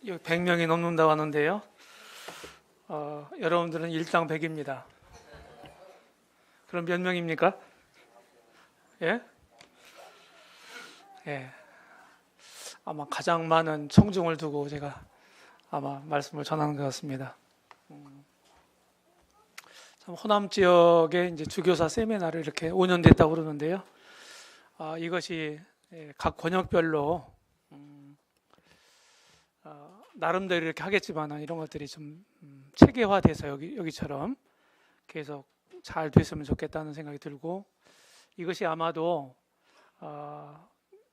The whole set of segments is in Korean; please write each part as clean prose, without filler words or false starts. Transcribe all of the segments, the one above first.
여기 100명이 넘는다고 하는데요. 여러분들은 일당 100입니다. 그럼 몇 명입니까? 예? 예. 아마 가장 많은 청중을 두고 제가 아마 말씀을 전하는 것 같습니다. 참 호남 지역에 이제 주교사 세미나를 이렇게 5년 됐다고 그러는데요. 이것이 각 권역별로 나름대로 이렇게 하겠지만 이런 것들이 좀 체계화돼서 여기처럼 계속 잘 됐으면 좋겠다는 생각이 들고, 이것이 아마도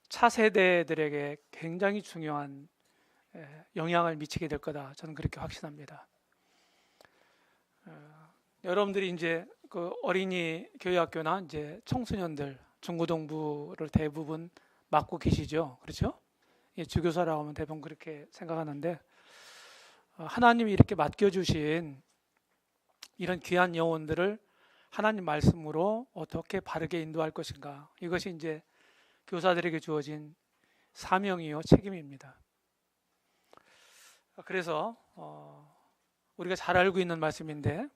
차세대들에게 굉장히 중요한 영향을 미치게 될 거다, 저는 그렇게 확신합니다. 여러분들이 이제 그 어린이 교육학교나 이제 청소년들 중고등부를 대부분 맡고 계시죠, 그렇죠? 주교사라고 하면 대부분 그렇게 생각하는데, 하나님이 이렇게 맡겨주신 이런 귀한 영혼들을 하나님 말씀으로 어떻게 바르게 인도할 것인가, 이것이 이제 교사들에게 주어진 사명이요 책임입니다. 그래서 우리가 잘 알고 있는 말씀인데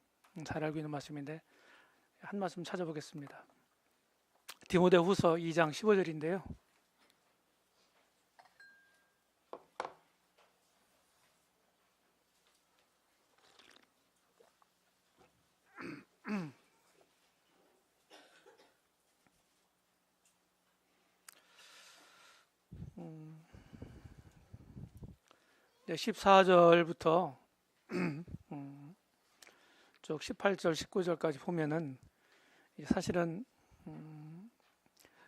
한 말씀 찾아보겠습니다. 디모데후서 2장 15절인데요. 네, 14절부터 쭉 18절, 19절까지 보면은 사실은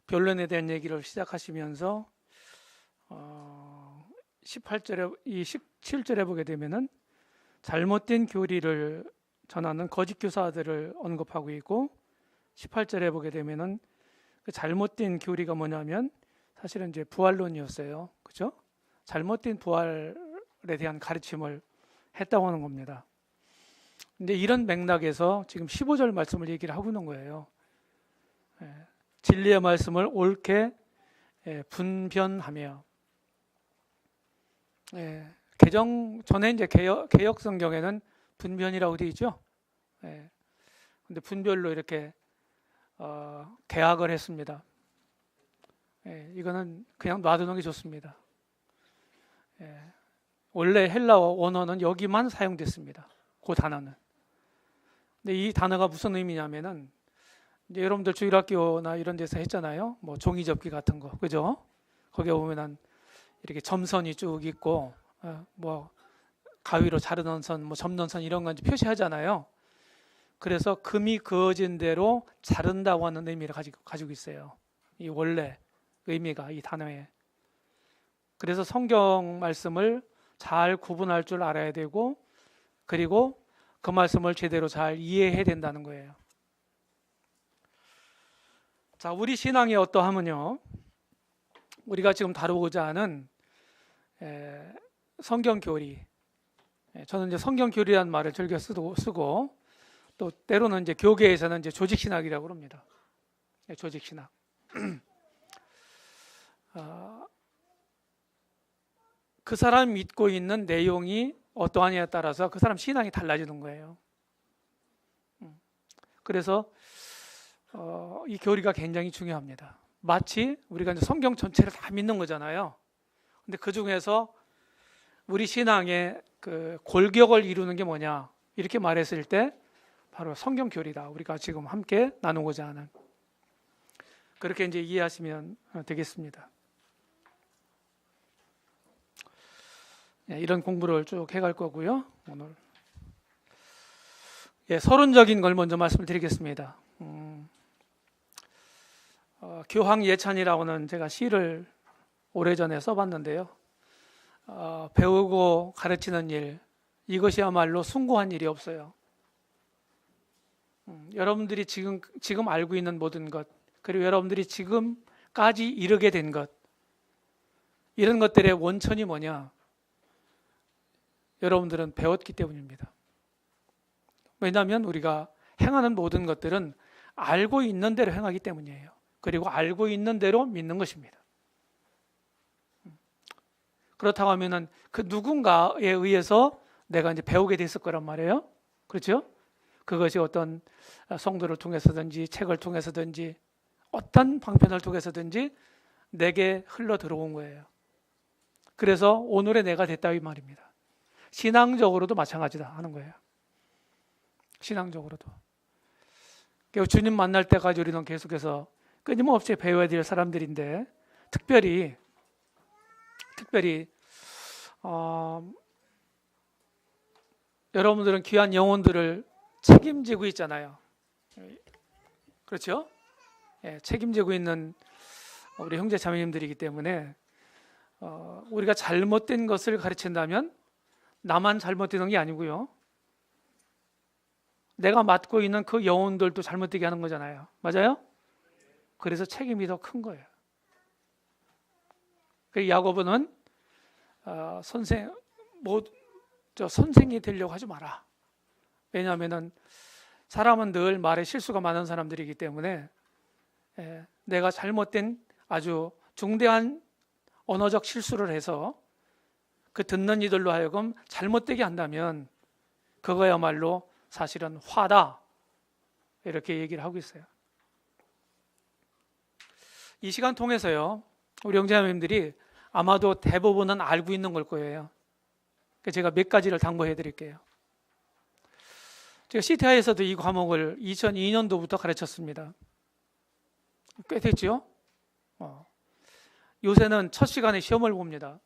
변론에 대한 얘기를 시작하시면서 18절에 이 17절에 보게 되면은 잘못된 교리를 전하는 거짓 교사들을 언급하고 있고, 18절에 보게 되면은 그 잘못된 교리가 뭐냐면 사실은 이제 부활론이었어요. 그죠? 잘못된 부활에 대한 가르침을 했다고 하는 겁니다. 근데 이런 맥락에서 지금 15절 말씀을 얘기를 하고 있는 거예요. 진리의 말씀을 옳게 분변하며. 개정 전에 이제 개역 성경에는 분변이라고 되어 있죠. 근데 분별로 이렇게 개학을 했습니다. 이거는 그냥 놔두는 게 좋습니다. 원래 헬라어 원어는 여기만 사용됐습니다. 그 단어는. 근데 이 단어가 무슨 의미냐면은 이제 여러분들 주일학교나 이런 데서 했잖아요. 뭐 종이접기 같은 거, 그죠? 거기에 보면은 이렇게 점선이 쭉 있고, 뭐 가위로 자르는 선, 뭐 접는 선 이런 건 표시하잖아요. 그래서 금이 그어진 대로 자른다고 하는 의미를 가지고 있어요. 이 원래 의미가 이 단어에. 그래서 성경 말씀을 잘 구분할 줄 알아야 되고, 그리고 그 말씀을 제대로 잘 이해해야 된다는 거예요. 자, 우리 신앙이 어떠하면요, 우리가 지금 다루고자 하는 성경 교리, 저는 이제 성경 교리라는 말을 즐겨 쓰고 또 때로는 이제 교계에서는 이제 조직 신학이라고 합니다. 조직 신학. 그 사람이 믿고 있는 내용이 어떠하냐에 따라서 그 사람 신앙이 달라지는 거예요. 그래서 이 교리가 굉장히 중요합니다. 마치 우리가 이제 성경 전체를 다 믿는 거잖아요. 근데 그 중에서 우리 신앙의 그 골격을 이루는 게 뭐냐, 이렇게 말했을 때 바로 성경 교리다. 우리가 지금 함께 나누고자 하는, 그렇게 이제 이해하시면 되겠습니다. 이런 공부를 쭉 해갈 거고요. 오늘 서론적인 걸 먼저 말씀을 드리겠습니다. 교황예찬이라고는 제가 시를 오래전에 써봤는데요. 배우고 가르치는 일, 이것이야말로 숭고한 일이 없어요. 여러분들이 지금 알고 있는 모든 것, 그리고 여러분들이 지금까지 이르게 된 것, 이런 것들의 원천이 뭐냐? 여러분들은 배웠기 때문입니다. 왜냐하면 우리가 행하는 모든 것들은 알고 있는 대로 행하기 때문이에요. 그리고 알고 있는 대로 믿는 것입니다. 그렇다고 하면은 그 누군가에 의해서 내가 이제 배우게 됐을 거란 말이에요. 그렇죠? 그것이 어떤 성도를 통해서든지 책을 통해서든지 어떤 방편을 통해서든지 내게 흘러 들어온 거예요. 그래서 오늘의 내가 됐다 이 말입니다. 신앙적으로도 마찬가지다 하는 거예요. 신앙적으로도. 주님 만날 때까지 우리는 계속해서 끊임없이 배워야 될 사람들인데 특별히 여러분들은 귀한 영혼들을 책임지고 있잖아요. 그렇죠? 예, 책임지고 있는 우리 형제 자매님들이기 때문에 우리가 잘못된 것을 가르친다면 나만 잘못되는 게 아니고요. 내가 맡고 있는 그 영혼들도 잘못되게 하는 거잖아요. 맞아요? 그래서 책임이 더 큰 거예요. 야고보는 선생이 되려고 하지 마라. 왜냐하면 사람은 늘 말에 실수가 많은 사람들이기 때문에 내가 잘못된 아주 중대한 언어적 실수를 해서 그 듣는 이들로 하여금 잘못되게 한다면 그거야말로 사실은 화다. 이렇게 얘기를 하고 있어요. 이 시간 통해서요, 우리 형제자매님들이 아마도 대부분은 알고 있는 걸 거예요. 제가 몇 가지를 당부해 드릴게요. 제가 CTI에서도 이 과목을 2002년도부터 가르쳤습니다. 꽤 됐죠? 요새는 첫 시간에 시험을 봅니다.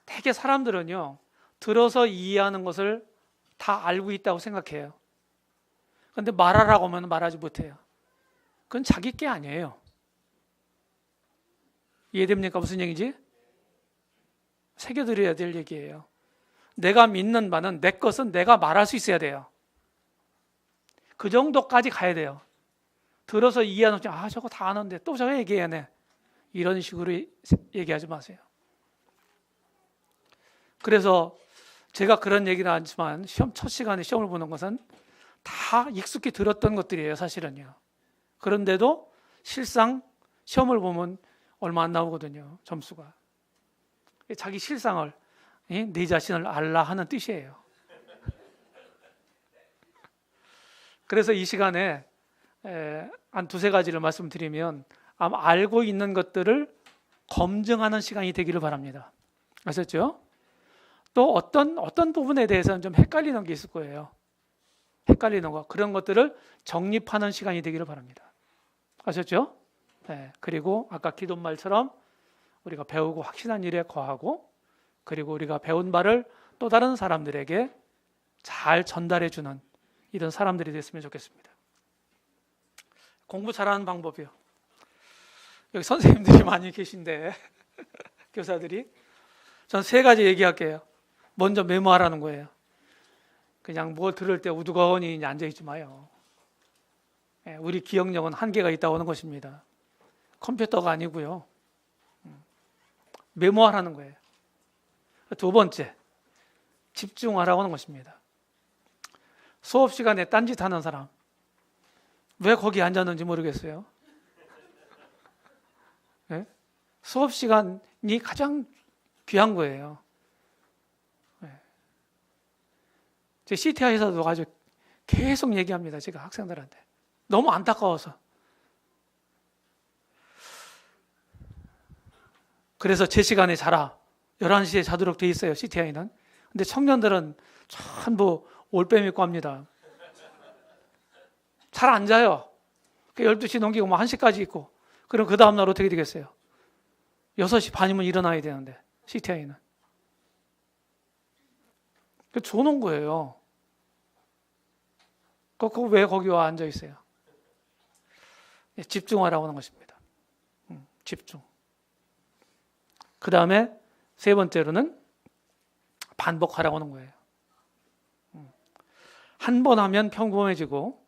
되게 사람들은요, 들어서 이해하는 것을 다 알고 있다고 생각해요. 그런데 말하라고 하면 말하지 못해요. 그건 자기 게 아니에요. 이해됩니까? 무슨 얘기지? 새겨드려야 될 얘기예요. 내가 믿는 바는 내 것은 내가 말할 수 있어야 돼요. 그 정도까지 가야 돼요. 들어서 이해하는 저거 다 아는데 또 저거 얘기해야네. 이런 식으로 얘기하지 마세요. 그래서 제가 그런 얘기는 하지만 첫 시간에 시험을 보는 것은 다 익숙히 들었던 것들이에요. 사실은요. 그런데도 실상 시험을 보면 얼마 안 나오거든요. 점수가. 자기 실상을, 내 자신을 알라 하는 뜻이에요. 그래서 이 시간에 한 두세 가지를 말씀드리면 아마 알고 있는 것들을 검증하는 시간이 되기를 바랍니다. 아셨죠? 또 어떤 부분에 대해서는 좀 헷갈리는 게 있을 거예요. 헷갈리는 거, 그런 것들을 정립하는 시간이 되기를 바랍니다. 아셨죠? 네. 그리고 아까 기도말처럼 우리가 배우고 확신한 일에 거하고, 그리고 우리가 배운 바를 또 다른 사람들에게 잘 전달해 주는 이런 사람들이 됐으면 좋겠습니다. 공부 잘하는 방법이요. 여기 선생님들이 많이 계신데 교사들이, 전 세 가지 얘기할게요. 먼저 메모하라는 거예요. 그냥 뭐 들을 때 우두커니 앉아있지 마요. 우리 기억력은 한계가 있다고 하는 것입니다. 컴퓨터가 아니고요. 메모하라는 거예요. 두 번째, 집중하라고 하는 것입니다. 수업 시간에 딴짓하는 사람, 왜 거기 앉았는지 모르겠어요. 네? 수업 시간이 가장 귀한 거예요. 제 CTI에서도 아주 계속 얘기합니다. 제가 학생들한테. 너무 안타까워서. 그래서 제 시간에 자라. 11시에 자도록 돼 있어요. CTI는. 근데 청년들은 전부 올빼미 꽈입니다. 잘 안 자요. 12시 넘기고 1시까지 있고. 그럼 그 다음날 어떻게 되겠어요? 6시 반이면 일어나야 되는데, CTI는. 줘놓은 거예요. 왜 거기 와 앉아 있어요? 집중하라고 하는 것입니다. 집중. 그 다음에 세 번째로는 반복하라고 하는 거예요. 한 번 하면 평범해지고,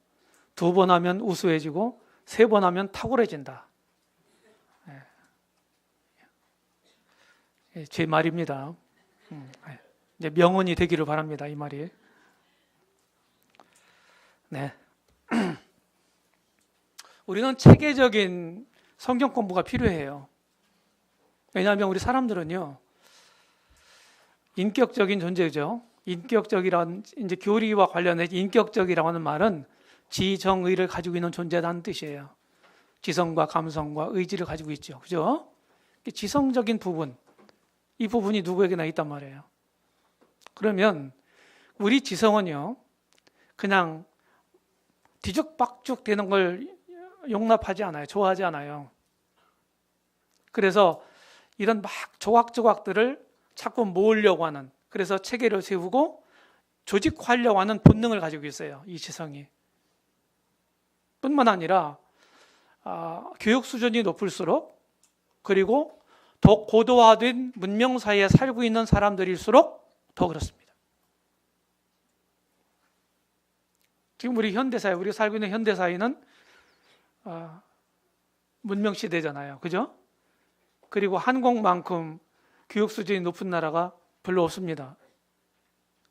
두 번 하면 우수해지고, 세 번 하면 탁월해진다. 제 말입니다. 이제 명언이 되기를 바랍니다. 이 말이. 네. 우리는 체계적인 성경 공부가 필요해요. 왜냐하면 우리 사람들은요, 인격적인 존재죠. 인격적이란, 이제 교리와 관련해서 인격적이라고 하는 말은 지정의를 가지고 있는 존재라는 뜻이에요. 지성과 감성과 의지를 가지고 있죠. 그죠? 지성적인 부분, 이 부분이 누구에게나 있단 말이에요. 그러면 우리 지성은요, 그냥 뒤죽박죽 되는 걸 용납하지 않아요. 좋아하지 않아요. 그래서 이런 막 조각조각들을 자꾸 모으려고 하는, 그래서 체계를 세우고 조직화하려고 하는 본능을 가지고 있어요. 이 지성이. 뿐만 아니라 교육 수준이 높을수록, 그리고 더 고도화된 문명 사회에 살고 있는 사람들일수록 더 그렇습니다. 지금 우리 현대사회, 우리가 살고 있는 현대사회는 문명 시대잖아요. 그죠? 그리고 한국만큼 교육 수준이 높은 나라가 별로 없습니다.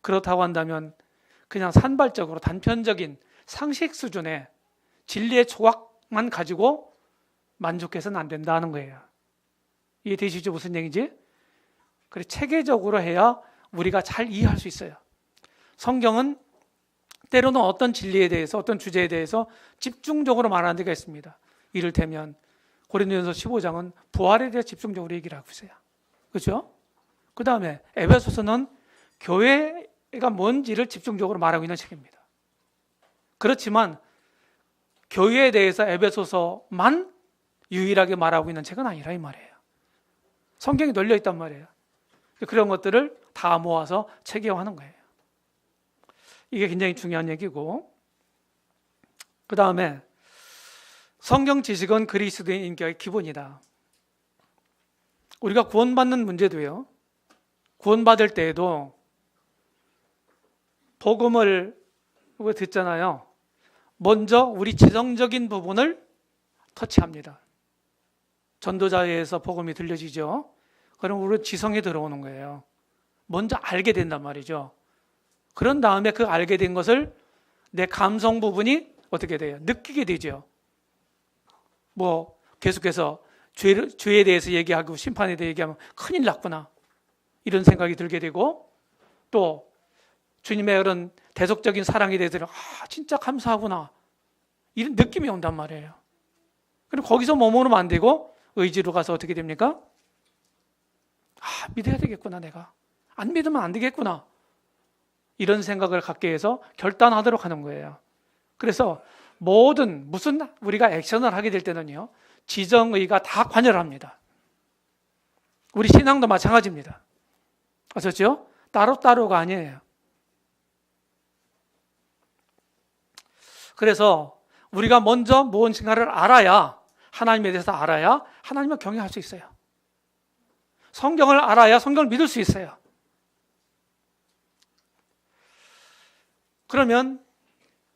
그렇다고 한다면 그냥 산발적으로 단편적인 상식 수준의 진리의 조각만 가지고 만족해서는 안 된다는 거예요. 이해되시죠? 무슨 얘기인지? 그래, 체계적으로 해야 우리가 잘 이해할 수 있어요. 성경은 때로는 어떤 진리에 대해서, 어떤 주제에 대해서 집중적으로 말하는 데가 있습니다. 이를테면 고린도전서 15장은 부활에 대해 집중적으로 얘기를 하고 있어요. 그렇죠? 그 다음에 에베소서는 교회가 뭔지를 집중적으로 말하고 있는 책입니다. 그렇지만 교회에 대해서 에베소서만 유일하게 말하고 있는 책은 아니라 이 말이에요. 성경이 널려 있단 말이에요. 그런 것들을 다 모아서 체계화하는 거예요. 이게 굉장히 중요한 얘기고, 그 다음에 성경 지식은 그리스도인 인격의 기본이다. 우리가 구원받는 문제도요, 구원받을 때에도 복음을 듣잖아요. 먼저 우리 지성적인 부분을 터치합니다. 전도자에서 복음이 들려지죠. 그럼 우리 지성에 들어오는 거예요. 먼저 알게 된단 말이죠. 그런 다음에 그 알게 된 것을 내 감성 부분이 어떻게 돼요? 느끼게 되죠. 뭐 계속해서 죄에 대해서 얘기하고 심판에 대해 얘기하면 큰일 났구나, 이런 생각이 들게 되고, 또 주님의 그런 대속적인 사랑에 대해서 진짜 감사하구나, 이런 느낌이 온단 말이에요. 그럼 거기서 머무르면 안 되고 의지로 가서 어떻게 됩니까? 믿어야 되겠구나, 내가 안 믿으면 안 되겠구나, 이런 생각을 갖게 해서 결단하도록 하는 거예요. 그래서 무슨 우리가 액션을 하게 될 때는요, 지정의가 다 관여를 합니다. 우리 신앙도 마찬가지입니다. 아셨죠? 따로따로가 아니에요. 그래서 우리가 먼저 무엇인가를 알아야, 하나님에 대해서 알아야 하나님을 경외할 수 있어요. 성경을 알아야 성경을 믿을 수 있어요. 그러면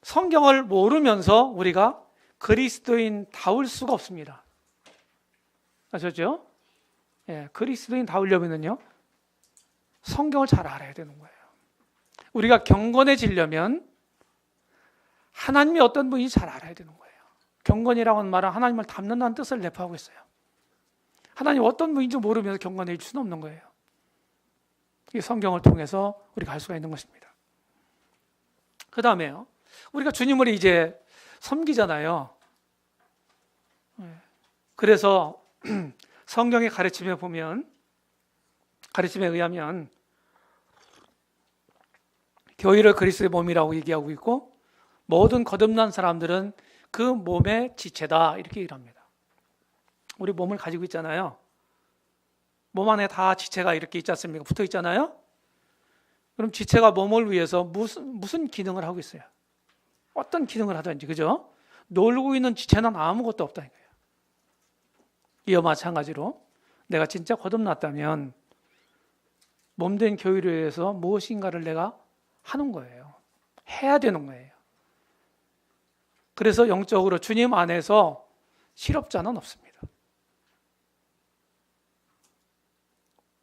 성경을 모르면서 우리가 그리스도인다울 수가 없습니다. 아셨죠? 예, 그리스도인다우려면요, 성경을 잘 알아야 되는 거예요. 우리가 경건해지려면 하나님이 어떤 분인지 잘 알아야 되는 거예요. 경건이라고 하는 말은 하나님을 닮는다는 뜻을 내포하고 있어요. 하나님 어떤 분인지 모르면서 경건해질 수는 없는 거예요. 이 성경을 통해서 우리가 알 수가 있는 것입니다. 그 다음에요, 우리가 주님을 이제 섬기잖아요. 그래서 성경의 가르침에 의하면 교회를 그리스도의 몸이라고 얘기하고 있고, 모든 거듭난 사람들은 그 몸의 지체다, 이렇게 얘기를 합니다. 우리 몸을 가지고 있잖아요. 몸 안에 다 지체가 이렇게 있지 않습니까? 붙어 있잖아요. 그럼 지체가 몸을 위해서 무슨 기능을 하고 있어요? 어떤 기능을 하든지, 그죠? 놀고 있는 지체는 아무것도 없다는 거예요. 이와 마찬가지로 내가 진짜 거듭났다면 몸된 교회를 위해서 무엇인가를 내가 하는 거예요. 해야 되는 거예요. 그래서 영적으로 주님 안에서 실업자는 없습니다.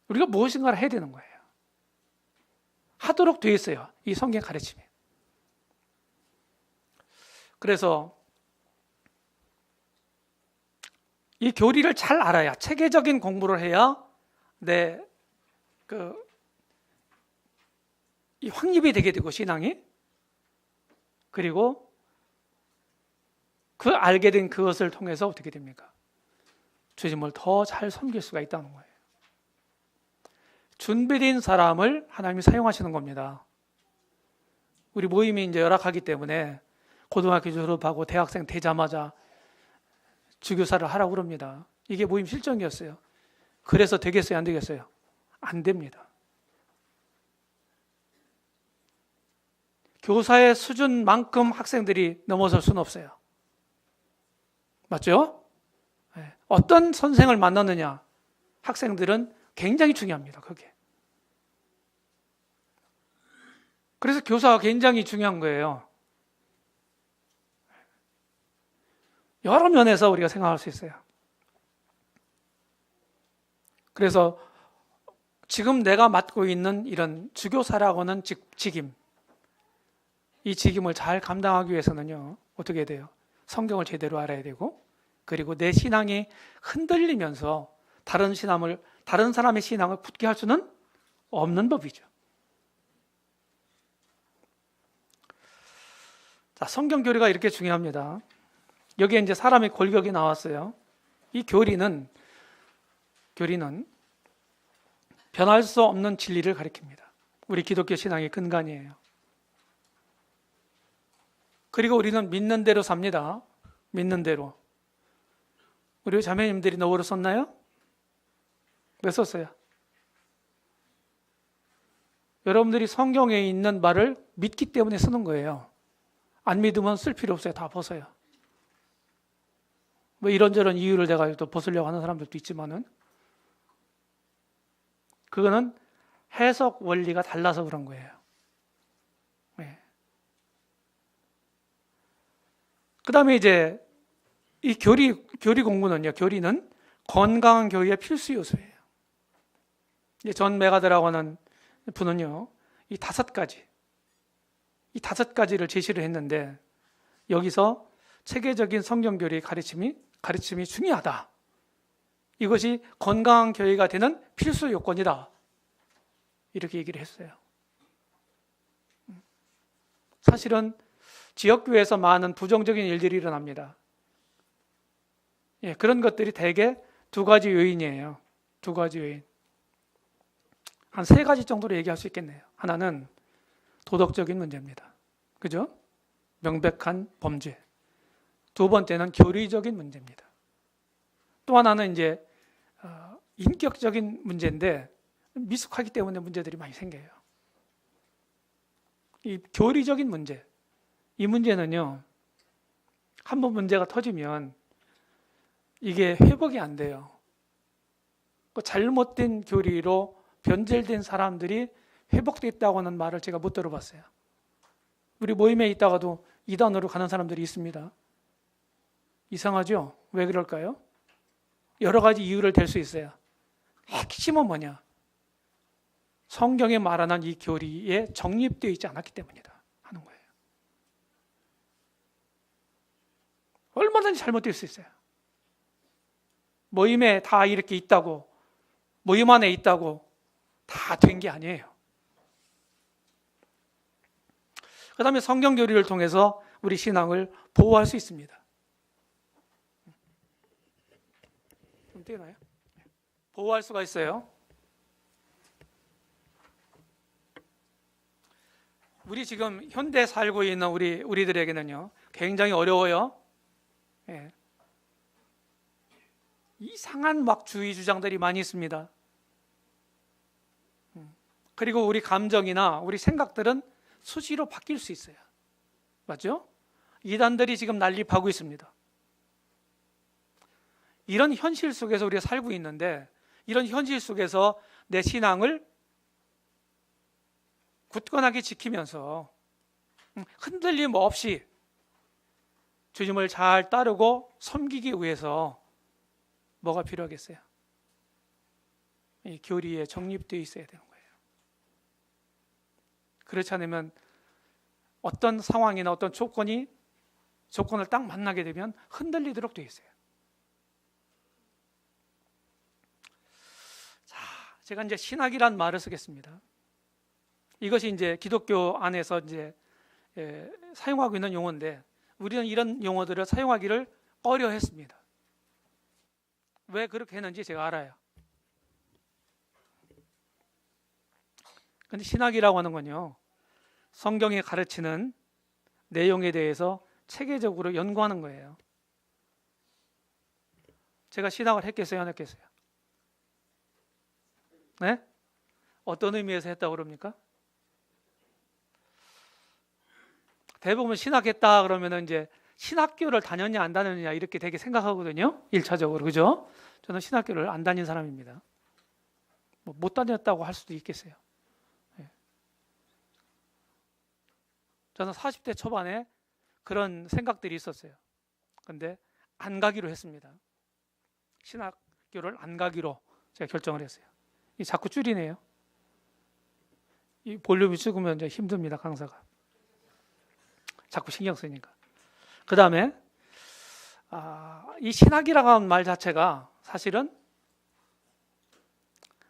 우리가 무엇인가를 해야 되는 거예요. 하도록 되어 있어요, 이 성경 가르침에. 그래서 이 교리를 잘 알아야, 체계적인 공부를 해야 내 이 확립이 되게 되고, 신앙이. 그리고 그 알게 된 그것을 통해서 어떻게 됩니까? 주님을 더 잘 섬길 수가 있다는 거예요. 준비된 사람을 하나님이 사용하시는 겁니다. 우리 모임이 이제 열악하기 때문에 고등학교 졸업하고 대학생 되자마자 주교사를 하라고 그럽니다. 이게 모임 실정이었어요. 그래서 되겠어요, 안 되겠어요? 안 됩니다. 교사의 수준만큼 학생들이 넘어설 수는 없어요. 맞죠? 어떤 선생을 만나느냐, 학생들은 굉장히 중요합니다. 그게. 그래서 교사가 굉장히 중요한 거예요. 여러 면에서 우리가 생각할 수 있어요. 그래서 지금 내가 맡고 있는 이런 주교사라고는 직임, 이 직임을 잘 감당하기 위해서는요, 어떻게 돼요? 성경을 제대로 알아야 되고, 그리고 내 신앙이 흔들리면서 다른 사람의 신앙을 굳게 할 수는 없는 법이죠. 자, 성경 교리가 이렇게 중요합니다. 여기에 이제 사람의 골격이 나왔어요. 이 교리는 변할 수 없는 진리를 가리킵니다. 우리 기독교 신앙의 근간이에요. 그리고 우리는 믿는 대로 삽니다. 믿는 대로. 우리 자매님들이 너버로 썼나요? 왜 썼어요? 여러분들이 성경에 있는 말을 믿기 때문에 쓰는 거예요. 안 믿으면 쓸 필요 없어요. 다 벗어요. 뭐 이런저런 이유를 내가 또 벗으려고 하는 사람들도 있지만은, 그거는 해석 원리가 달라서 그런 거예요. 네. 그 다음에 이제 이 교리 공부는요, 교리는 건강한 교회의 필수 요소예요. 존 메가드라고 하는 분은요, 이 다섯 가지를 제시를 했는데, 여기서 체계적인 성경 교리의 가르침이 중요하다. 이것이 건강한 교회가 되는 필수 요건이다. 이렇게 얘기를 했어요. 사실은 지역교회에서 많은 부정적인 일들이 일어납니다. 그런 것들이 대개 두 가지 요인이에요. 두 가지 요인. 한 세 가지 정도로 얘기할 수 있겠네요. 하나는 도덕적인 문제입니다. 그죠? 명백한 범죄. 두 번째는 교리적인 문제입니다. 또 하나는 이제 인격적인 문제인데, 미숙하기 때문에 문제들이 많이 생겨요. 이 교리적인 문제, 이 문제는요, 한번 문제가 터지면 이게 회복이 안 돼요. 잘못된 교리로 변질된 사람들이 회복됐다고 하는 말을 제가 못 들어봤어요. 우리 모임에 있다가도 이단으로 가는 사람들이 있습니다. 이상하죠? 왜 그럴까요? 여러 가지 이유를 댈 수 있어요. 핵심은 뭐냐? 성경에 말하는 이 교리에 정립되어 있지 않았기 때문이다 하는 거예요. 얼마든지 잘못될 수 있어요. 모임에 다 이렇게 있다고, 모임 안에 있다고 다 된 게 아니에요. 그 다음에 성경 교리를 통해서 우리 신앙을 보호할 수 있습니다. 좀 떼나요? 보호할 수가 있어요. 우리 지금 현대 살고 있는 우리들에게는요, 굉장히 어려워요. 예. 이상한 막 주의 주장들이 많이 있습니다. 그리고 우리 감정이나 우리 생각들은 수시로 바뀔 수 있어요. 맞죠? 이단들이 지금 난립하고 있습니다. 이런 현실 속에서 우리가 살고 있는데, 이런 현실 속에서 내 신앙을 굳건하게 지키면서 흔들림 없이 주님을 잘 따르고 섬기기 위해서 뭐가 필요하겠어요? 이 교리에 정립되어 있어야 되는 거예요. 그렇지 않으면 어떤 상황이나 어떤 조건을 딱 만나게 되면 흔들리도록 되어 있어요. 제가 이제 신학이란 말을 쓰겠습니다. 이것이 이제 기독교 안에서 이제 사용하고 있는 용어인데 우리는 이런 용어들을 사용하기를 꺼려했습니다. 왜 그렇게 했는지 제가 알아요. 근데 신학이라고 하는 건요, 성경이 가르치는 내용에 대해서 체계적으로 연구하는 거예요. 제가 신학을 했겠어요, 안 했겠어요? 네? 어떤 의미에서 했다고 그럽니까? 대부분 신학했다 그러면은 이제 신학교를 다녔냐 안 다녔냐 이렇게 되게 생각하거든요. 1차적으로. 그죠? 저는 신학교를 안 다닌 사람입니다. 못 다녔다고 할 수도 있겠어요. 네. 저는 40대 초반에 그런 생각들이 있었어요. 근데 안 가기로 했습니다. 신학교를 안 가기로 제가 결정을 했어요. 이 자꾸 줄이네요. 이 볼륨이 죽으면 이제 힘듭니다, 강사가. 자꾸 신경 쓰니까. 그 다음에 이 신학이라고 하는 말 자체가 사실은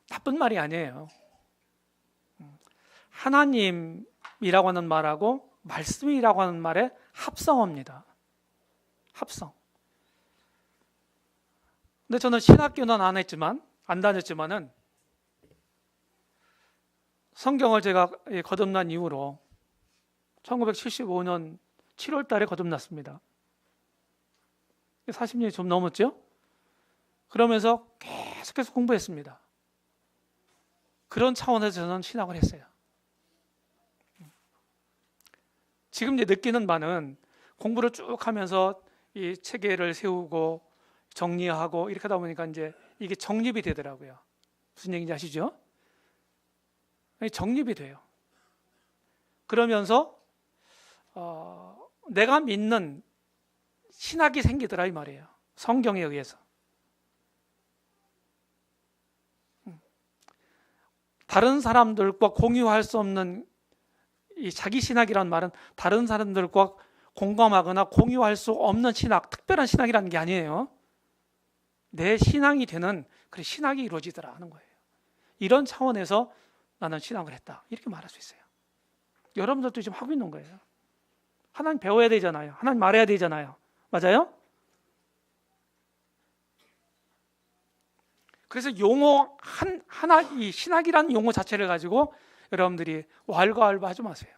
나쁜 말이 아니에요. 하나님이라고 하는 말하고 말씀이라고 하는 말의 합성어입니다. 합성. 근데 저는 신학교는 안 다녔지만은 성경을 제가 거듭난 이후로 1975년 7월 달에 거듭났습니다. 40년이 좀 넘었죠? 그러면서 계속해서 공부했습니다. 그런 차원에서 저는 신학을 했어요. 지금 이제 느끼는 바는 공부를 쭉 하면서 이 체계를 세우고 정리하고 이렇게 하다 보니까 이제 이게 정립이 되더라고요. 무슨 얘기인지 아시죠? 정립이 돼요. 그러면서 내가 믿는 신학이 생기더라 이 말이에요. 성경에 의해서. 다른 사람들과 공유할 수 없는 이 자기 신학이라는 말은 다른 사람들과 공감하거나 공유할 수 없는 신학, 특별한 신학이라는 게 아니에요. 내 신앙이 되는 그 신학이 이루어지더라 하는 거예요. 이런 차원에서 나는 신학을 했다 이렇게 말할 수 있어요. 여러분들도 지금 하고 있는 거예요. 하나님 배워야 되잖아요. 하나님 말해야 되잖아요. 맞아요? 그래서 용어 하나 이 신학이라는 용어 자체를 가지고 여러분들이 왈가왈부하지 마세요.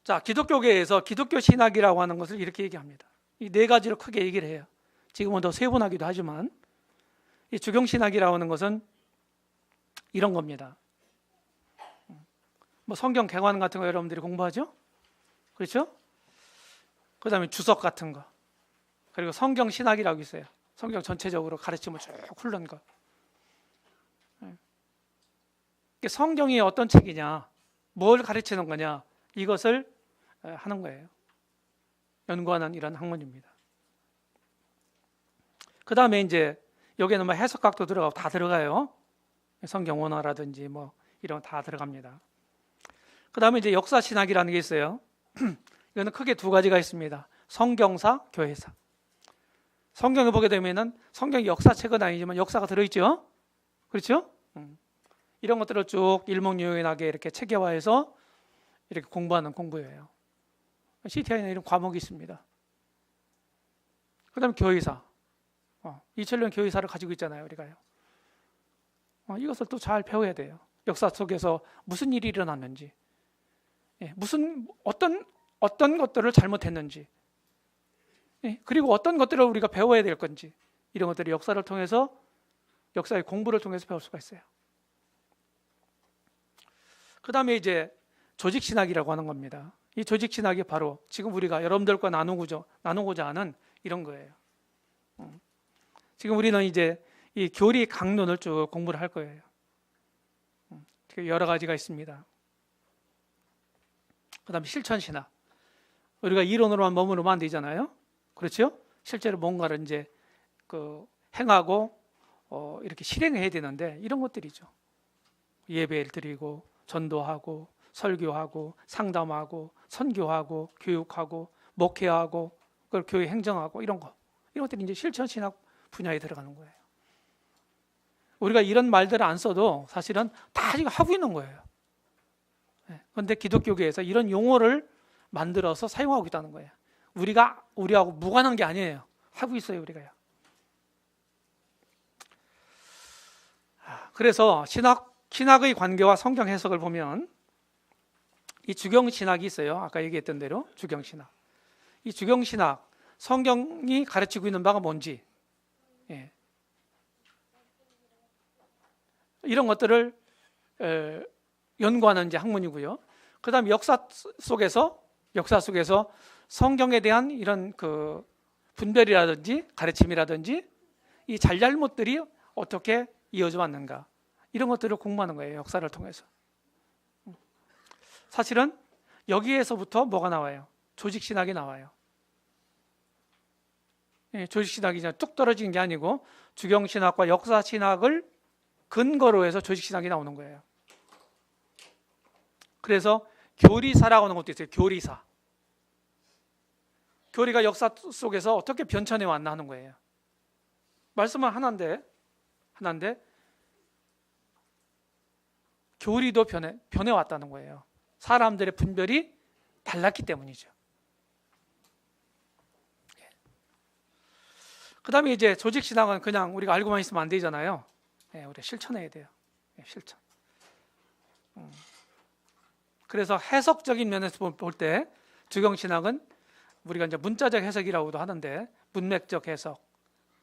자, 기독교계에서 기독교 신학이라고 하는 것을 이렇게 얘기합니다. 이 네 가지로 크게 얘기를 해요. 지금은 더 세분하기도 하지만 이 주경신학이라고 하는 것은 이런 겁니다. 뭐 성경 개관 같은 거 여러분들이 공부하죠? 그렇죠? 그 다음에 주석 같은 거, 그리고 성경 신학이라고 있어요. 성경 전체적으로 가르침을 쭉 훑는 거. 성경이 어떤 책이냐, 뭘 가르치는 거냐, 이것을 하는 거예요. 연구하는 이런 학문입니다. 그 다음에 이제 여기에는 뭐 해석학도 들어가고 다 들어가요. 성경 원어라든지 뭐 이런 거 다 들어갑니다. 그 다음에 이제 역사신학이라는 게 있어요. 이거는 크게 두 가지가 있습니다. 성경사, 교회사. 성경을 보게 되면은 성경이 역사책은 아니지만 역사가 들어있죠. 그렇죠? 이런 것들을 쭉 일목요연하게 이렇게 체계화해서 이렇게 공부하는 공부예요. CTI는 이런 과목이 있습니다. 그 다음에 교회사. 이철련 교회사를 가지고 있잖아요, 우리가요. 이것을 또 잘 배워야 돼요. 역사 속에서 무슨 일이 일어났는지, 어떤 것들을 잘못했는지, 그리고 어떤 것들을 우리가 배워야 될 건지, 이런 것들이 역사를 통해서, 역사의 공부를 통해서 배울 수가 있어요. 그 다음에 이제 조직신학이라고 하는 겁니다. 이 조직신학이 바로 지금 우리가 여러분들과 나누고자 하는 이런 거예요. 지금 우리는 이제 이 교리 강론을 쭉 공부를 할 거예요. 여러 가지가 있습니다. 그 다음에 실천신학. 우리가 이론으로만 머무르면 안 되잖아요. 그렇죠? 실제로 뭔가를 이제 행하고 이렇게 실행해야 되는데 이런 것들이죠. 예배를 드리고 전도하고 설교하고 상담하고 선교하고 교육하고 목회하고 그걸 교회 행정하고 이런 것들이 이제 실천신학 분야에 들어가는 거예요. 우리가 이런 말들을 안 써도 사실은 다 지금 하고 있는 거예요. 그런데 기독교계에서 이런 용어를 만들어서 사용하고 있다는 거예요. 우리하고 무관한 게 아니에요. 하고 있어요, 우리가요. 그래서 신학의 관계와 성경 해석을 보면 이 주경신학이 있어요. 아까 얘기했던 대로 주경신학. 이 주경신학, 성경이 가르치고 있는 바가 뭔지, 이런 것들을 연구하는 이제 학문이고요. 그 다음에 역사 속에서 성경에 대한 이런 그 분별이라든지 가르침이라든지 이 잘잘못들이 어떻게 이어져 왔는가, 이런 것들을 공부하는 거예요. 역사를 통해서. 사실은 여기에서부터 뭐가 나와요? 조직신학이 나와요. 조직신학이 그냥 뚝 떨어지는 게 아니고 주경신학과 역사신학을 근거로 해서 조직신학이 나오는 거예요. 그래서 교리사라고 하는 것도 있어요. 교리사. 교리가 역사 속에서 어떻게 변천해 왔나 하는 거예요. 말씀은 하나인데 교리도 변해왔다는 거예요. 사람들의 분별이 달랐기 때문이죠. 그 다음에 이제 조직신학은 그냥 우리가 알고만 있으면 안 되잖아요. 우리가 실천해야 돼요. 실천. 그래서 해석적인 면에서 볼 때 주경신학은 우리가 이제 문자적 해석이라고도 하는데, 문맥적 해석,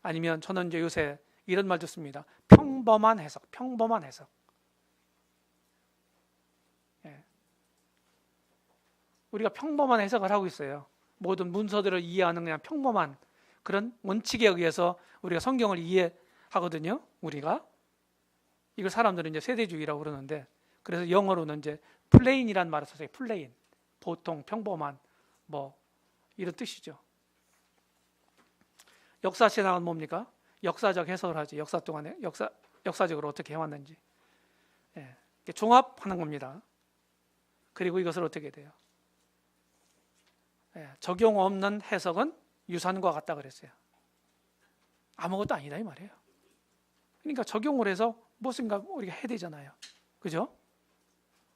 아니면 저는 이제 요새 이런 말도 씁니다. 평범한 해석. 우리가 평범한 해석을 하고 있어요. 모든 문서들을 이해하는 그냥 평범한 그런 원칙에 의해서 우리가 성경을 이해하거든요. 우리가 이걸 사람들은 이제 세대주의라고 그러는데, 그래서 영어로는 이제 플레인이라는 말을 써요. 플레인, 보통, 평범한, 뭐 이런 뜻이죠. 역사신학은 뭡니까? 역사적 해석을 하지. 역사 동안에 역사적으로 어떻게 해왔는지 종합하는 겁니다. 그리고 이것을 어떻게 돼요? 적용 없는 해석은 유산과 같다 그랬어요. 아무것도 아니다 이 말이에요. 그러니까 적용을 해서 무엇인가 우리가 해야 되잖아요. 그죠?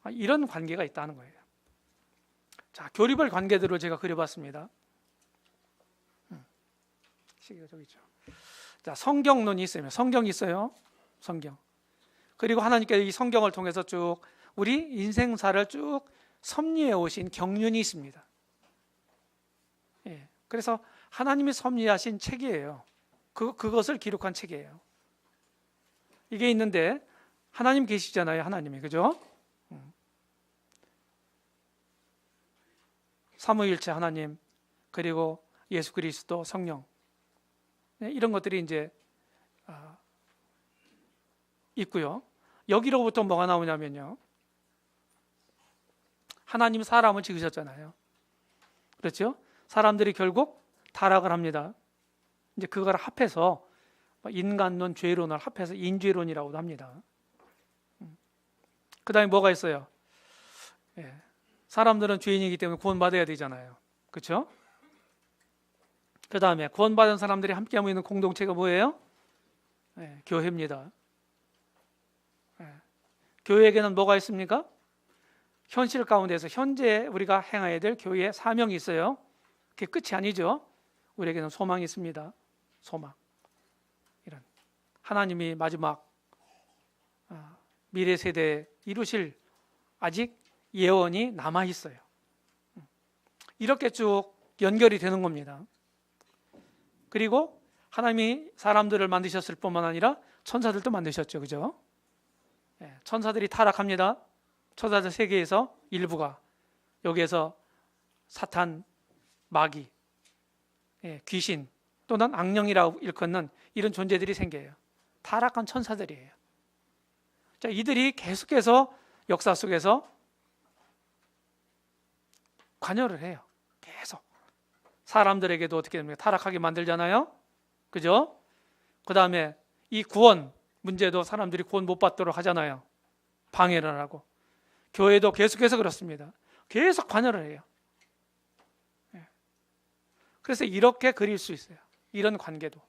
이런 관계가 있다는 거예요. 자, 교리별 관계들을 제가 그려봤습니다. 시계가 저기 있죠. 자, 성경론이 있어요. 성경이 있어요. 성경. 그리고 하나님께서 이 성경을 통해서 쭉 우리 인생사를 쭉 섭리해 오신 경륜이 있습니다. 그래서 하나님이 섭리하신 책이에요. 그것을 기록한 책이에요. 이게 있는데 하나님 계시잖아요. 하나님이, 그죠? 삼위일체 하나님, 그리고 예수 그리스도, 성령, 이런 것들이 이제 있고요. 여기로부터 뭐가 나오냐면요, 하나님 사람을 지으셨잖아요. 그렇죠? 사람들이 결국 타락을 합니다. 이제 그걸 합해서 인간론, 죄론을 합해서 인죄론이라고도 합니다. 그 다음에 뭐가 있어요? 사람들은 죄인이기 때문에 구원받아야 되잖아요. 그렇죠? 그 다음에 구원받은 사람들이 함께하고 있는 공동체가 뭐예요? 교회입니다. 교회에게는 뭐가 있습니까? 현실 가운데서 현재 우리가 행해야 될 교회의 사명이 있어요. 그게 끝이 아니죠. 우리에게는 소망이 있습니다. 소망. 이런 하나님이 마지막 미래 세대에 이루실 아직 예언이 남아 있어요. 이렇게 쭉 연결이 되는 겁니다. 그리고 하나님이 사람들을 만드셨을 뿐만 아니라 천사들도 만드셨죠. 그죠? 천사들이 타락합니다. 천사들 세계에서 일부가, 여기에서 사탄, 마귀, 귀신 또는 악령이라고 일컫는 이런 존재들이 생겨요. 타락한 천사들이에요. 자, 이들이 계속해서 역사 속에서 관여를 해요. 계속 사람들에게도 어떻게 됩니까? 타락하게 만들잖아요. 그죠? 그 다음에 이 구원 문제도 사람들이 구원 못 받도록 하잖아요. 방해를 하고. 교회도 계속해서 그렇습니다. 계속 관여를 해요. 그래서 이렇게 그릴 수 있어요. 이런 관계도.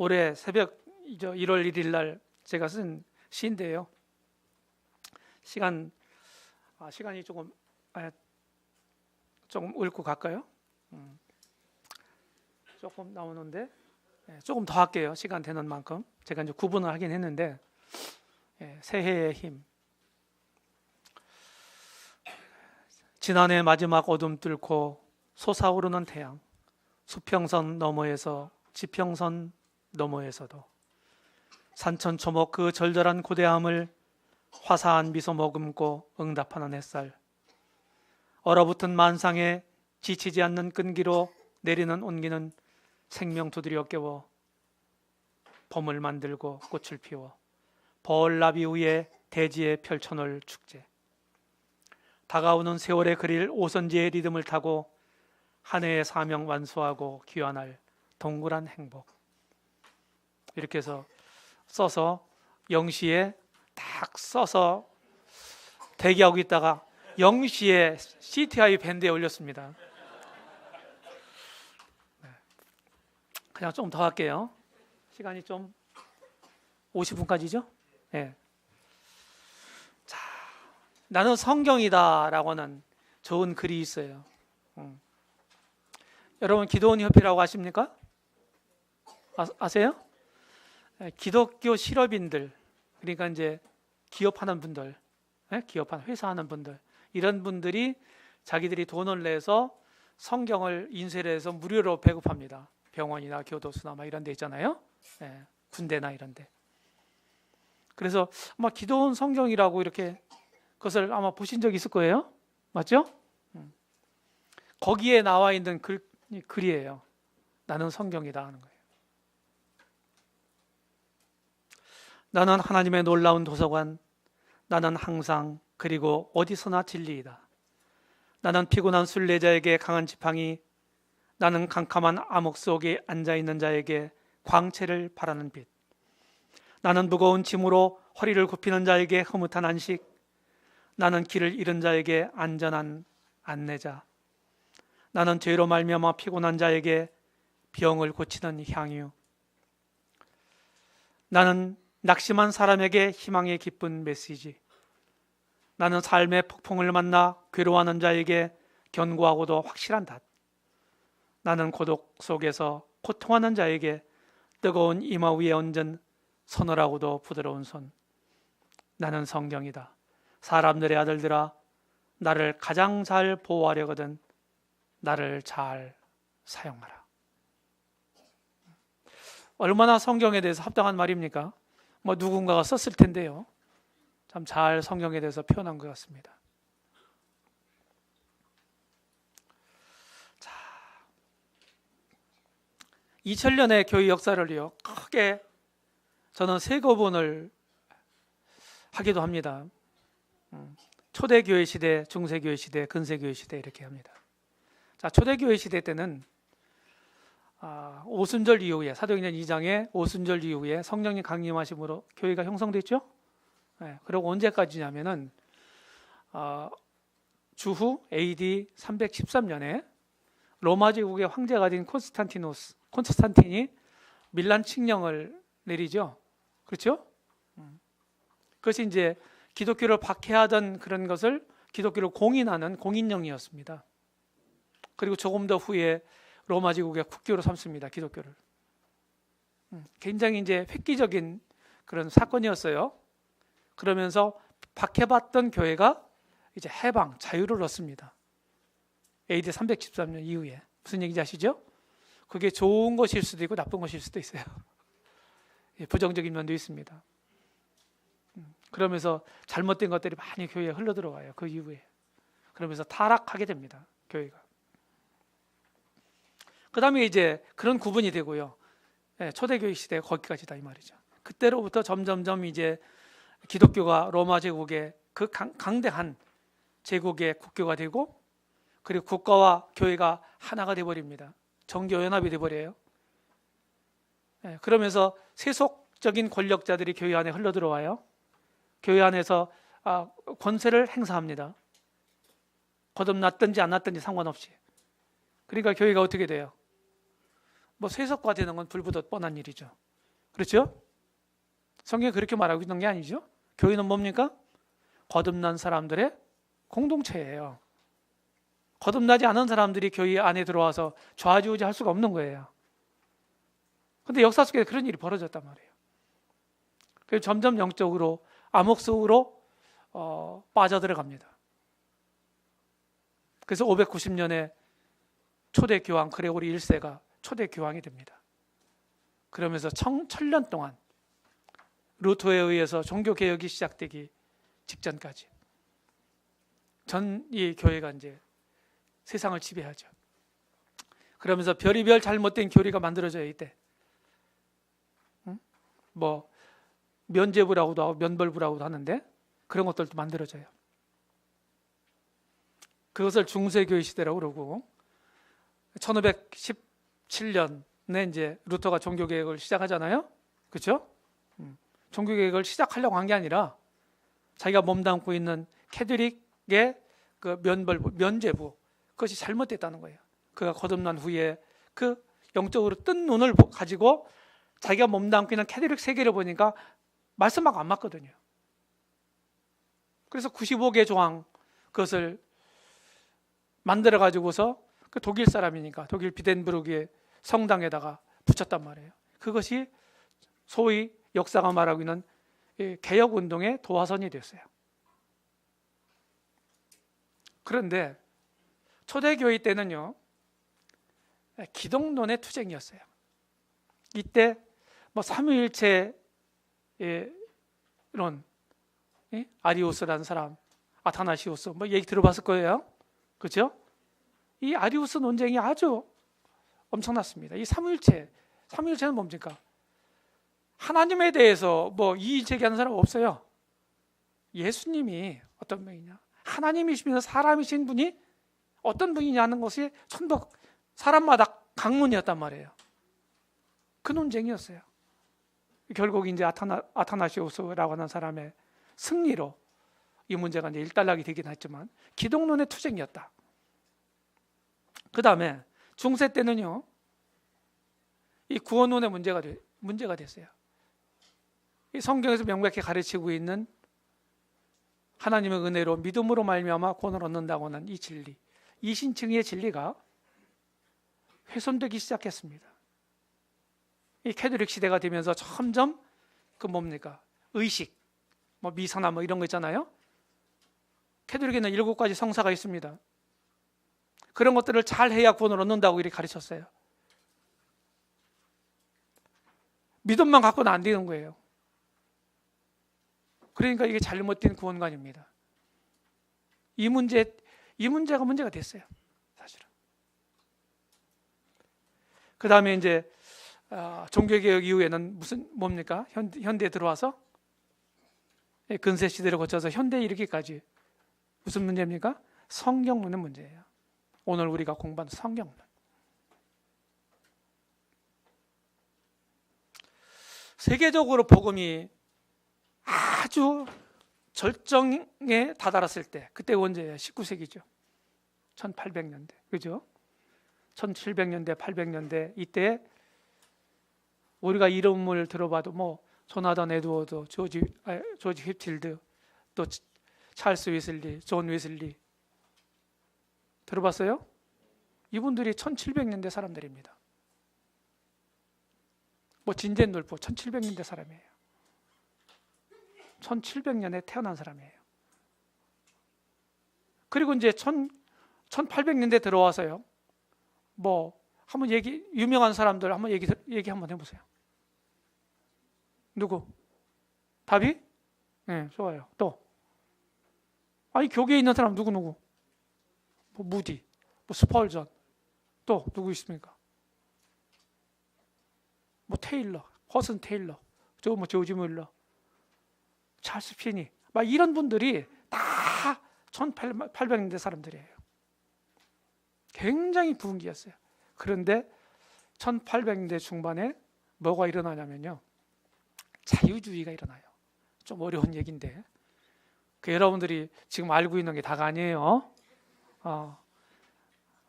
올해 새벽 1월 1일 날 제가 쓴 시인데요. 시간이 조금 읽고 갈까요? 조금 나오는데 조금 더 할게요. 시간 되는 만큼. 제가 이제 구분을 하긴 했는데 새해의 힘. 지난해 마지막 어둠 뚫고 솟아오르는 태양. 수평선 너머에서 지평선 너머에서도 산천초목 그 절절한 고대함을 화사한 미소 머금고 응답하는 햇살. 얼어붙은 만상에 지치지 않는 끈기로 내리는 온기는 생명 두드려 깨워 봄을 만들고 꽃을 피워 벌나비 위에 대지에 펼쳐놓을 축제. 다가오는 세월에 그릴 오선지의 리듬을 타고 한 해의 사명 완수하고 귀환할 동그란 행복. 이렇게 해서 써서 0시에 딱 써서 대기하고 있다가 0시에 CTI 밴드에 올렸습니다. 그냥 좀 더 할게요. 시간이 좀 50분까지죠? 네. 자, 나는 성경이다라고는 좋은 글이 있어요. 여러분 기도원 협회라고 아십니까? 아세요? 기독교 실업인들, 그러니까 이제 기업하는 분들, 기업하는 회사하는 분들, 이런 분들이 자기들이 돈을 내서 성경을 인쇄를 해서 무료로 배급합니다. 병원이나 교도소나 막 이런 데 있잖아요. 군대나 이런 데. 그래서 아마 기도원 성경이라고 이렇게 그것을 아마 보신 적 있을 거예요. 맞죠? 거기에 나와 있는 글이에요. 나는 성경이다 하는 거예요. 나는 하나님의 놀라운 도서관, 나는 항상 그리고 어디서나 진리이다. 나는 피곤한 순례자에게 강한 지팡이, 나는 캄캄한 암흑 속에 앉아있는 자에게 광채를 바라는 빛. 나는 무거운 짐으로 허리를 굽히는 자에게 흐뭇한 안식, 나는 길을 잃은 자에게 안전한 안내자. 나는 죄로 말미암아 피곤한 자에게 병을 고치는 향유. 나는 낙심한 사람에게 희망의 기쁜 메시지. 나는 삶의 폭풍을 만나 괴로워하는 자에게 견고하고도 확실한 닷. 나는 고독 속에서 고통하는 자에게 뜨거운 이마 위에 얹은 서늘하고도 부드러운 손. 나는 성경이다. 사람들의 아들들아, 나를 가장 잘 보호하려거든 나를 잘 사용하라. 얼마나 성경에 대해서 합당한 말입니까? 누군가가 썼을 텐데요. 참 잘 성경에 대해서 표현한 것 같습니다. 자, 2000년의 교회 역사를요, 크게 저는 세 구분을 하기도 합니다. 초대교회 시대, 중세교회 시대, 근세교회 시대 이렇게 합니다. 자, 초대교회 시대 때는 오순절 이후에, 사도행전 2장에 오순절 이후에 성령님 강림하심으로 교회가 형성됐죠. 그리고 언제까지냐면은 주후 AD 313년에 로마 제국의 황제가 된 콘스탄틴이 밀란 칙령을 내리죠. 그렇죠? 그것이 이제 기독교를 박해하던 그런 것을 기독교를 공인하는 공인령이었습니다. 그리고 조금 더 후에 로마 제국의 국교로 삼습니다. 기독교를. 굉장히 이제 획기적인 그런 사건이었어요. 그러면서 박해받던 교회가 이제 해방, 자유를 얻습니다. AD 313년 이후에. 무슨 얘기인지 아시죠? 그게 좋은 것일 수도 있고 나쁜 것일 수도 있어요. 부정적인 면도 있습니다. 그러면서 잘못된 것들이 많이 교회에 흘러들어와요. 그 이후에. 그러면서 타락하게 됩니다. 교회가. 그 다음에 이제 그런 구분이 되고요. 초대교회 시대 거기까지다 이 말이죠. 그때로부터 점점점 이제 기독교가 로마 제국의 그 강대한 제국의 국교가 되고, 그리고 국가와 교회가 하나가 되어버립니다. 정교연합이 되어버려요. 그러면서 세속적인 권력자들이 교회 안에 흘러들어와요. 교회 안에서 권세를 행사합니다. 거듭났든지 안 났든지 상관없이. 그러니까 교회가 어떻게 돼요? 세속화되는 건 불보듯 뻔한 일이죠. 그렇죠? 성경이 그렇게 말하고 있는 게 아니죠. 교회는 뭡니까? 거듭난 사람들의 공동체예요. 거듭나지 않은 사람들이 교회 안에 들어와서 좌지우지할 수가 없는 거예요. 근데 역사 속에 그런 일이 벌어졌단 말이에요. 그래서 점점 영적으로 암흑 속으로 빠져들어갑니다. 그래서 590년에 초대 교황 그레고리 1세가 초대 교황이 됩니다. 그러면서 1000년 동안 루터에 의해서 종교 개혁이 시작되기 직전까지 전 이 교회가 이제 세상을 지배하죠. 그러면서 별의별 잘못된 교리가 만들어져요. 이때 뭐 면죄부라고도 하고 면벌부라고도 하는데 그런 것들도 만들어져요. 그것을 중세교회 시대라고 그러고 1517년에 이제 루터가 종교개혁을 시작하잖아요. 그렇죠? 종교개혁을 시작하려고 한 게 아니라 자기가 몸담고 있는 캐톨릭의 그 면벌부, 면죄부 그것이 잘못됐다는 거예요. 그가 거듭난 후에 그 영적으로 뜬 눈을 가지고 자기가 몸담고 있는 캐톨릭 세계를 보니까 말씀하고 안 맞거든요. 그래서 95개 조항 그것을 만들어 가지고서 그 독일 사람이니까 독일 비덴부르크의 성당에다가 붙였단 말이에요. 그것이 소위 역사가 말하고 있는 개혁운동의 도화선이 됐어요. 그런데 초대교회 때는요 기독론의 투쟁이었어요. 이때 뭐 삼위일체 이런 아리우스라는 사람, 아타나시우스 뭐 얘기 들어봤을 거예요. 그렇죠? 이 아리우스 논쟁이 아주 엄청났습니다. 이 삼위일체는 뭡니까? 하나님에 대해서 뭐 이의 제기하는 사람 없어요. 예수님이 어떤 분이냐? 하나님이시면서 사람이신 분이 어떤 분이냐는 것이 전부 사람마다 강론이었단 말이에요. 그 논쟁이었어요. 결국 이제 아타나시우스라고 하는 사람의 승리로 이 문제가 이제 일단락이 되긴 했지만 기독론의 투쟁이었다. 그 다음에 중세 때는요, 이 구원론의 문제가 됐어요. 이 성경에서 명백히 가르치고 있는 하나님의 은혜로 믿음으로 말미암아 구원을 얻는다고 하는 이 진리, 이신층의 진리가 훼손되기 시작했습니다. 이 캐톨릭 시대가 되면서 점점 그 뭡니까? 의식, 뭐 미사나 뭐 이런 거 있잖아요. 캐톨릭에는 7가지 성사가 있습니다. 그런 것들을 잘 해야 구원을 얻는다고 이렇게 가르쳤어요. 믿음만 갖고는 안 되는 거예요. 그러니까 이게 잘못된 구원관입니다. 이 문제가 문제가 됐어요. 사실은. 그 다음에 이제 종교개혁 이후에는 뭡니까? 현대에 들어와서 근세 시대를 거쳐서 현대에 이르기까지 무슨 문제입니까? 성경론의 문제예요. 오늘 우리가 공부한 성경론. 세계적으로 복음이 아주 절정에 다다랐을 때, 그때 언제예요? 19세기죠. 1800년대. 그죠? 1700년대, 800년대 이때 우리가 이름을 들어봐도 뭐 조나단 에드워드, 조지 휘필드, 또 찰스 웨슬리, 존 웨슬리 들어봤어요? 이분들이 1700년대 사람들입니다. 뭐 진젠 놀프 1700년대 사람이에요. 1700년에 태어난 사람이에요. 그리고 이제 1800년대 들어와서요. 뭐 한번 유명한 사람들 한번 얘기 한번 해보세요. 누구? 답이? 네, 좋아요. 또 아니 교계에 있는 사람 누구? 뭐 무디, 뭐 스펄전, 또 누구 있습니까? 뭐 테일러, 허슨 테일러, 뭐 조지 뮬러, 찰스 피니, 막 이런 분들이 다 1800년대 사람들이에요. 굉장히 부흥기였어요. 그런데 1800년대 중반에 뭐가 일어나냐면요, 자유주의가 일어나요. 좀 어려운 얘기인데 여러분들이 지금 알고 있는 게 다가 아니에요.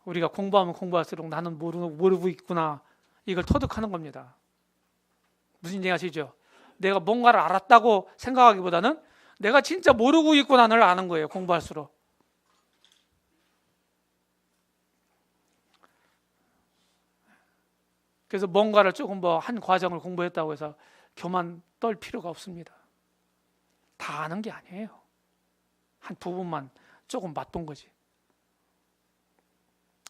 우리가 공부하면 공부할수록 나는 모르고 있구나, 이걸 터득하는 겁니다. 무슨 얘기 하시죠? 내가 뭔가를 알았다고 생각하기보다는 내가 진짜 모르고 있구나를 아는 거예요. 공부할수록. 그래서 뭔가를 조금 뭐 한 과정을 공부했다고 해서 교만 떨 필요가 없습니다. 다 아는 게 아니에요. 한 부분만 조금 맛본 거지.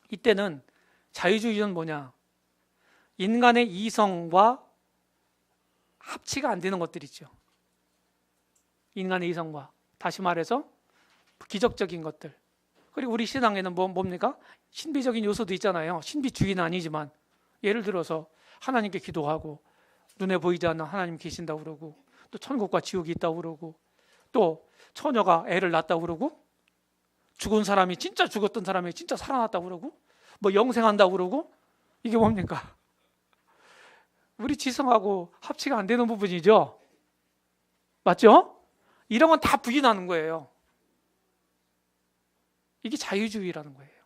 이때는 자유주의는 뭐냐? 인간의 이성과 합치가 안 되는 것들이죠. 인간의 이성과, 다시 말해서 기적적인 것들. 그리고 우리 신앙에는 뭡니까? 신비적인 요소도 있잖아요. 신비주의는 아니지만 예를 들어서 하나님께 기도하고 눈에 보이지 않는 하나님 계신다고 그러고 또 천국과 지옥이 있다고 그러고 또 처녀가 애를 낳았다고 그러고 죽은 사람이 진짜 죽었던 사람이 진짜 살아났다고 그러고 뭐 영생한다고 그러고 이게 뭡니까? 우리 지성하고 합치가 안 되는 부분이죠. 맞죠? 이런 건 다 부인하는 거예요. 이게 자유주의라는 거예요.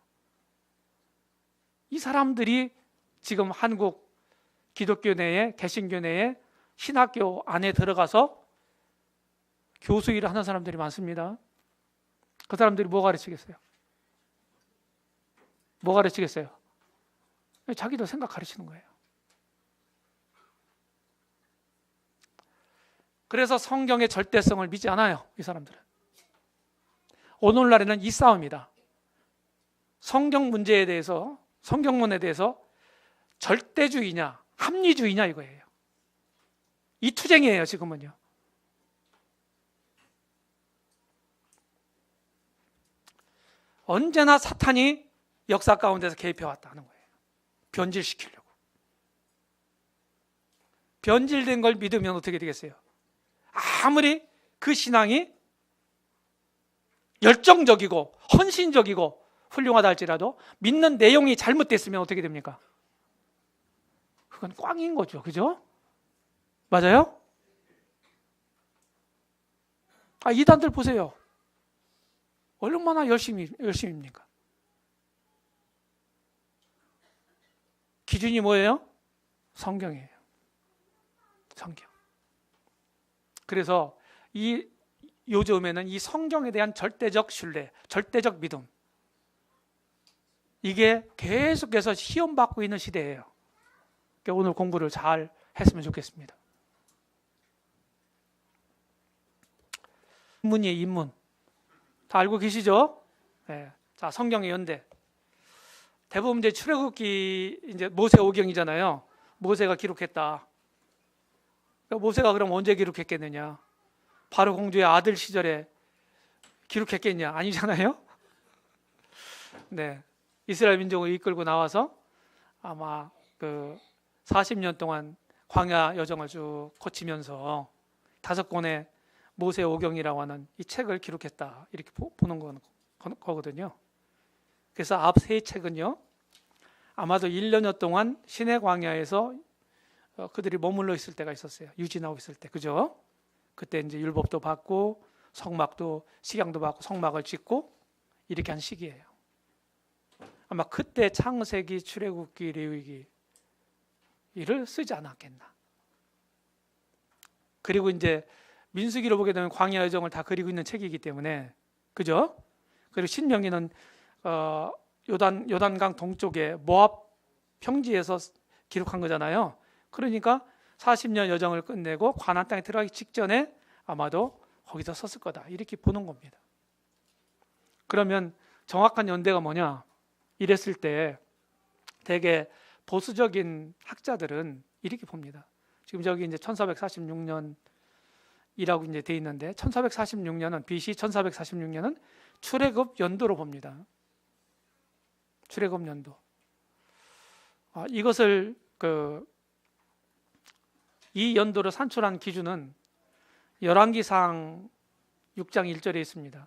이 사람들이 지금 한국 기독교 내에 개신교 내에 신학교 안에 들어가서 교수 일을 하는 사람들이 많습니다. 그 사람들이 뭐 가르치겠어요? 뭐 가르치겠어요? 자기도 생각 가르치는 거예요. 그래서 성경의 절대성을 믿지 않아요. 이 사람들은. 오늘날에는 이 싸움이다. 성경 문제에 대해서, 성경론에 대해서 절대주의냐 합리주의냐 이거예요. 이 투쟁이에요. 지금은요. 언제나 사탄이 역사 가운데서 개입해 왔다는 거예요. 변질시키려고. 변질된 걸 믿으면 어떻게 되겠어요? 아무리 그 신앙이 열정적이고 헌신적이고 훌륭하다 할지라도 믿는 내용이 잘못됐으면 어떻게 됩니까? 그건 꽝인 거죠. 그죠? 맞아요? 이단들 보세요. 얼마나 열심입니까? 기준이 뭐예요? 성경이에요. 성경. 그래서 요즘에는 이 성경에 대한 절대적 신뢰, 절대적 믿음, 이게 계속해서 시험받고 있는 시대예요. 그러니까 오늘 공부를 잘 했으면 좋겠습니다. 인문이에요, 인문. 다 알고 계시죠? 네. 자, 성경의 연대. 대부분 이제 출애굽기 이제 모세 오경이잖아요. 모세가 기록했다. 모세가 그럼 언제 기록했겠느냐? 바로 공주의 아들 시절에 기록했겠냐? 아니잖아요. 네, 이스라엘 민족을 이끌고 나와서 아마 그 40년 동안 광야 여정을 쭉 거치면서 5권의 모세 오경이라고 하는 이 책을 기록했다 이렇게 보는 거거든요. 그래서 앞 세 책은요 아마도 1년여 동안 시내 광야에서 그들이 머물러 있을 때가 있었어요. 유진하고 있을 때, 그죠? 그때 이제 율법도 받고 성막도 식양도 받고 성막을 짓고 이렇게 한 시기예요. 아마 그때 창세기, 출애굽기, 레위기 이를 쓰지 않았겠나. 그리고 이제 민수기를 보게 되면 광야 여정을 다 그리고 있는 책이기 때문에, 그죠? 그리고 신명기는 요단강 동쪽에 모압 평지에서 기록한 거잖아요. 그러니까 40년 여정을 끝내고 가나안 땅에 들어가기 직전에 아마도 거기서 썼을 거다 이렇게 보는 겁니다. 그러면 정확한 연대가 뭐냐? 이랬을 때 되게 보수적인 학자들은 이렇게 봅니다. 지금 저기 이제 1446년이라고 이제 돼 있는데 1446년은 BC 1446년은 출애굽 연도로 봅니다. 출애굽 연도. 이것을 이 연도를 산출한 기준은 열왕기상 6장 1절에 있습니다.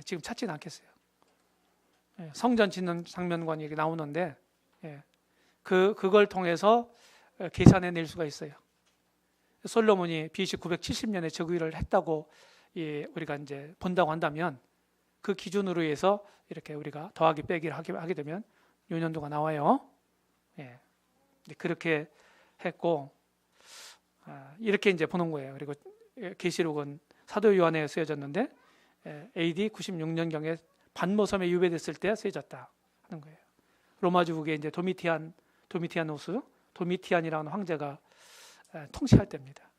지금 찾지는 않겠어요. 성전 짓는 장면관이 이렇게 나오는데 그걸 통해서 계산해낼 수가 있어요. 솔로몬이 BC 970년에 즉위를 했다고 우리가 이제 본다고 한다면 그 기준으로 해서 이렇게 우리가 더하기 빼기를 하게 되면 요 년도가 나와요. 그렇게 했고 이렇게 이제 보는 거예요. 그리고 계시록은 사도 요한에 쓰여졌는데 AD 96년경에 반모섬에 유배됐을 때 쓰여졌다 하는 거예요. 로마 제국의 이제 도미티아누스, 도미티안이라는 황제가 통치할 때입니다.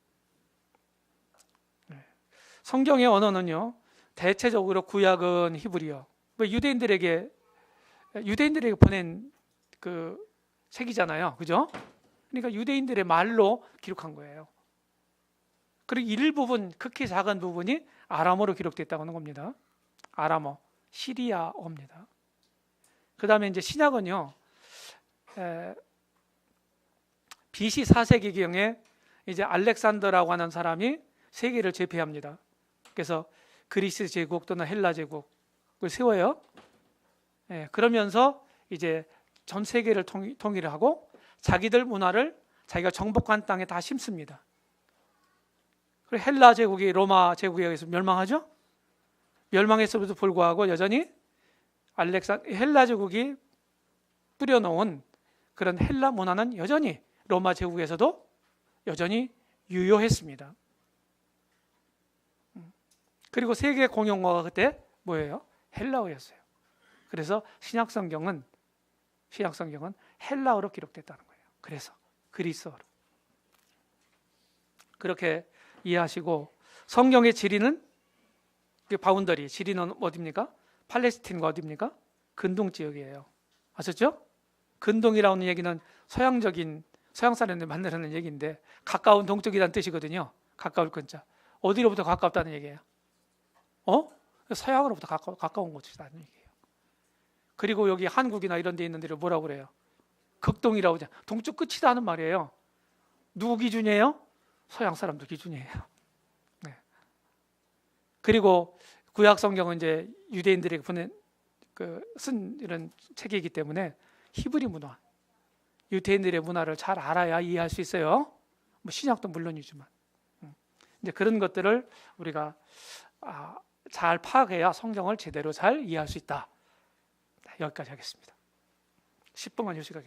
성경의 언어는요, 대체적으로 구약은 히브리어, 유대인들에게 보낸 그 책이잖아요, 그죠? 그러니까 유대인들의 말로 기록한 거예요. 그리고 일부분, 극히 작은 부분이 아람어로 기록됐다고 하는 겁니다. 아람어, 시리아어입니다. 그 다음에 이제 신약은요, BC 4세기경에 이제 알렉산더라고 하는 사람이 세계를 제패합니다. 그래서 그리스 제국 또는 헬라 제국을 세워요. 그러면서 이제 전 세계를 통일을 하고 자기들 문화를 자기가 정복한 땅에 다 심습니다. 그리고 헬라 제국이 로마 제국에 의해서 멸망하죠. 멸망했음에도 불구하고 여전히 헬라 제국이 뿌려놓은 그런 헬라 문화는 여전히 로마 제국에서도 여전히 유효했습니다. 그리고 세계 공용어가 그때 뭐예요? 헬라어였어요. 그래서 신약 성경은 헬라어로 기록됐다는 거예요. 그래서 그리스어로. 그렇게 이해하시고, 성경의 지리는 바운더리, 지리는 어디입니까? 팔레스틴과 어디입니까? 근동 지역이에요. 아셨죠? 근동이라는 얘기는 서양 사람들 만드는 얘기인데 가까운 동쪽이라는 뜻이거든요. 가까울 근자. 어디로부터 가깝다는 얘기예요? 서양으로부터 가까운 곳이라는 얘기예요. 그리고 여기 한국이나 이런 데 있는 데를 뭐라고 그래요? 극동이라고 하죠. 동쪽 끝이다 하는 말이에요. 누구 기준이에요? 서양 사람들 기준이에요. 네. 그리고 구약 성경은 이제 유대인들에게 쓴 이런 책이기 때문에 히브리 문화, 유대인들의 문화를 잘 알아야 이해할 수 있어요. 뭐 신약도 물론이지만 이제 그런 것들을 우리가 잘 파악해야 성경을 제대로 잘 이해할 수 있다. 여기까지 하겠습니다. 10분만 휴식하겠습니다.